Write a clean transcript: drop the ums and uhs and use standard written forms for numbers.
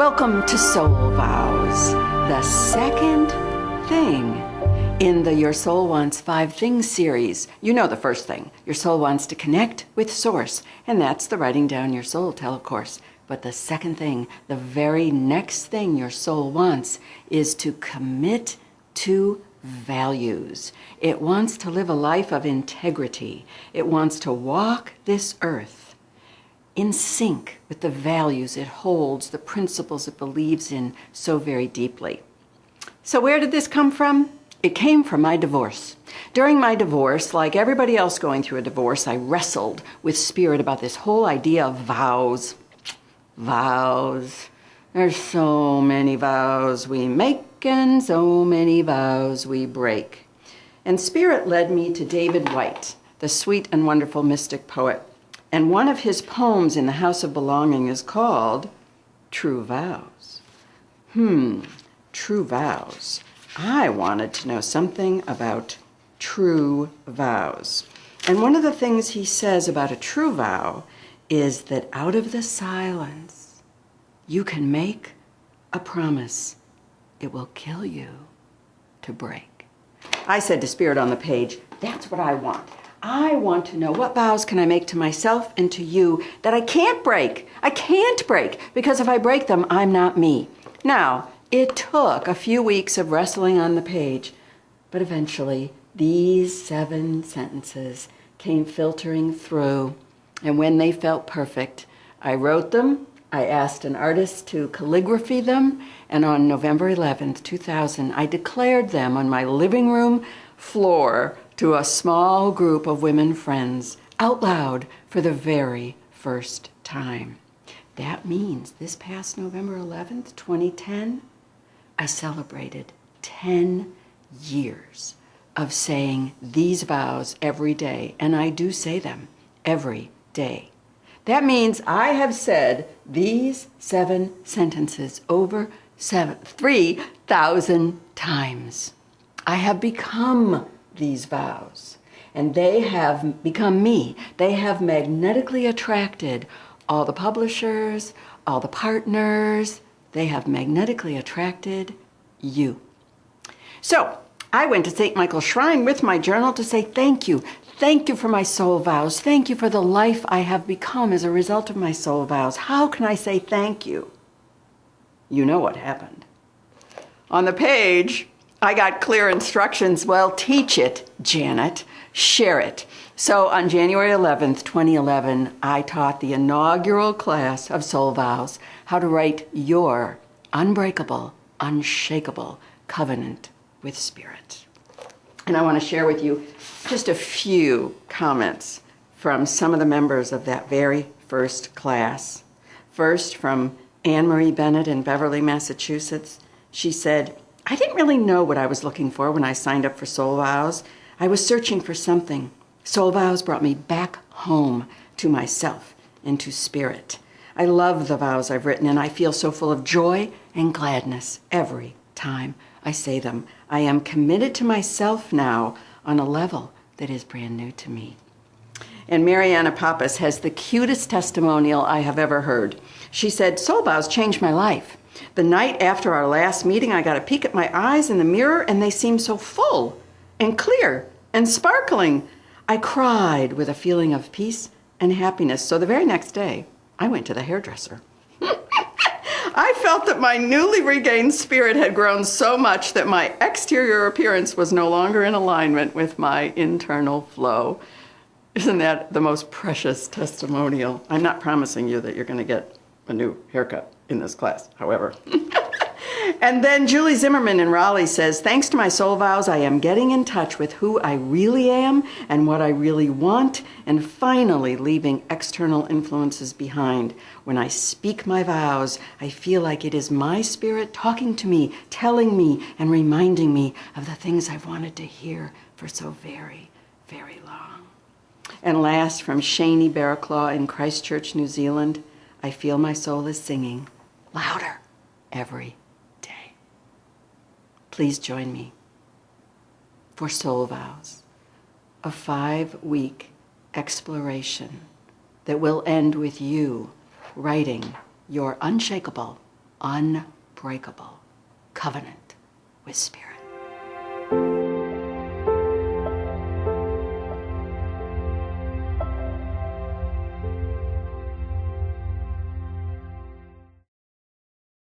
Welcome to Soul Vows, the second thing in the Your Soul Wants 5 Things series. You know the first thing. Your soul wants to connect with Source, and that's the Writing Down Your Soul telecourse. But the second thing, the very next thing your soul wants, is to commit to values. It wants to live a life of integrity. It wants to walk this earth in sync with the values it holds, the principles it believes in so very deeply. So where did this come from? It came from my divorce. During my divorce, like everybody else going through a divorce, I wrestled with spirit about this whole idea of vows. Vows. There's so many vows we make and so many vows we break. And spirit led me to David White, the sweet and wonderful mystic poet. And one of his poems in the House of Belonging is called True Vows. True vows. I wanted to know something about true vows. And one of the things he says about a true vow is that out of the silence, you can make a promise it will kill you to break. I said to Spirit on the page, that's what I want. I want to know what vows can I make to myself and to you that I can't break. I can't break, because if I break them, I'm not me. Now, it took a few weeks of wrestling on the page, but eventually these 7 sentences came filtering through, and when they felt perfect, I wrote them. I asked an artist to calligraphy them, and on November 11th, 2000, I declared them on my living room floor to a small group of women friends out loud for the very first time. That means this past November 11th, 2010, I celebrated 10 years of saying these vows every day, and I do say them every day. That means I have said these 7 sentences over 3,000 times. I have become these vows, and they have become me. They have magnetically attracted all the publishers, all the partners. They have magnetically attracted you. So I went to St. Michael's Shrine with my journal to say thank you. Thank you for my soul vows. Thank you for the life I have become as a result of my soul vows. How can I say thank you? You know what happened. On the page, I got clear instructions. Well, teach it, Janet. Share it. So on January 11th, 2011, I taught the inaugural class of Soul Vows how to write your unbreakable, unshakable covenant with Spirit. And I want to share with you just a few comments from some of the members of that very first class. First, from Marie Bennett in Beverly, Massachusetts. She said, I didn't really know what I was looking for when I signed up for Soul Vows. I was searching for something. Soul Vows brought me back home to myself and to Spirit. I love the vows I've written, and I feel so full of joy and gladness every time I say them. I am committed to myself now on a level that is brand new to me. And Marianna Papas has the cutest testimonial I have ever heard. She said, Soul Vows changed my life. The night after our last meeting, I got a peek at my eyes in the mirror, and they seemed so full and clear and sparkling. I cried with a feeling of peace and happiness. So the very next day, I went to the hairdresser. I felt that my newly regained spirit had grown so much that my exterior appearance was no longer in alignment with my internal flow. Isn't that the most precious testimonial? I'm not promising you that you're going to get a new haircut in this class, however. And then Julie Zimmerman in Raleigh says, thanks to my soul vows, I am getting in touch with who I really am and what I really want, and finally leaving external influences behind. When I speak my vows, I feel like it is my spirit talking to me, telling me, and reminding me of the things I've wanted to hear for so very, very long. And last, from Shani Barraclaw in Christchurch, New Zealand, I feel my soul is singing louder every day. Please join me for Soul Vows, a 5-week exploration that will end with you writing your unshakable, unbreakable covenant with Spirit.